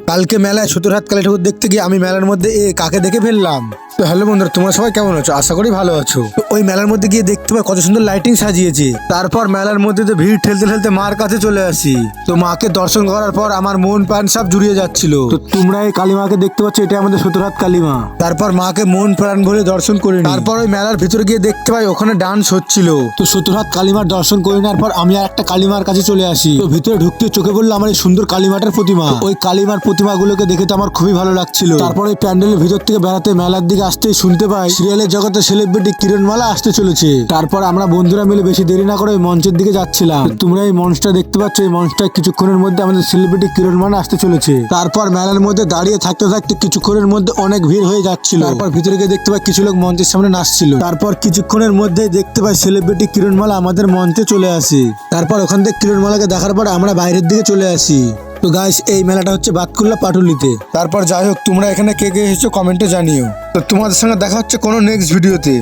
কালকে মেলায় সতুরহাট কালী ঠাকুর দেখতে গিয়ে আমি মেলার মধ্যে কাকে দেখে ফেললাম। তো হ্যালো বন্ধুরা, তোমরা সবাই কেমন আছো? আশা করি ভালো আছো। তো ওই মেলার মধ্যে গিয়ে দেখতে পাই কত সুন্দর লাইটিং সাজিয়েছে। তারপর মেলার মধ্যে তো ভিড় ঠেলতে ঠেলতে মার কাছে চলে আসি। তো মাকে দর্শন করার পর আমার মন প্রাণ সব জুড়িয়ে যাচ্ছিল। তো তোমরা এই কালী মাকে দেখতে পাচ্ছ, এটা আমাদের সতুরহাট কালী মা। তারপর মাকে মন প্রাণ ভরে দর্শন করে তারপর ওই মেলার ভিতরে গিয়ে দেখতে পাই ওখানে ডান্স হচ্ছিল। তো সতুরহাট কালীমার দর্শন করে নেওয়ার পর আমি আর একটা কালীমার কাছে চলে আসি। তো ভিতরে ঢুকতে চোখে পড়লো আমার এই সুন্দর কালীমাটার প্রতিমা। ওই কালীমার প্রতিমাগুলোকে দেখে তো আমার খুবই ভালো লাগছিল। তারপর ওই প্যান্ডেলের ভিতর থেকে বেড়াতে মেলার দিকে আসতেই শুনতে পাই সিরিয়ালের জগতে সেলিব্রিটি কিরণমালা আসতে চলেছে। তারপর আমরা বন্ধুরা মিলে বেশি দেরি না করে ওই মঞ্চের দিকে যাচ্ছিলাম। তোমরা এই মঞ্চটা দেখতে পাচ্ছ, এই মঞ্চটা কিছুক্ষণের মধ্যে আমাদের সেলিব্রিটি কিরণমালা আসতে চলেছে। তারপর মেলার মধ্যে দাঁড়িয়ে থাকতে থাকতে কিছুক্ষণের মধ্যে অনেক ভিড় হয়ে যাচ্ছিল। তারপর ভিতরে গিয়ে দেখতে পাই কিছু লোক মঞ্চের সামনে নাচছিল। তারপর কিছুক্ষণের মধ্যে দেখতে পাই সেলিব্রিটি কিরণমালা আমাদের মঞ্চে চলে আসে। তারপর ওখান থেকে কিরণমালাকে দেখার পর আমরা বাইরের দিকে চলে আসি। তো গাইস, এই মেলাটা হচ্ছে বাতকুল্লা পাটুলিতে। তারপর যাই হোক, তোমরা এখানে কে কে এসেছো কমেন্টে জানিও। তো তোমাদের সঙ্গে দেখা হচ্ছে কোনো নেক্সট ভিডিওতে।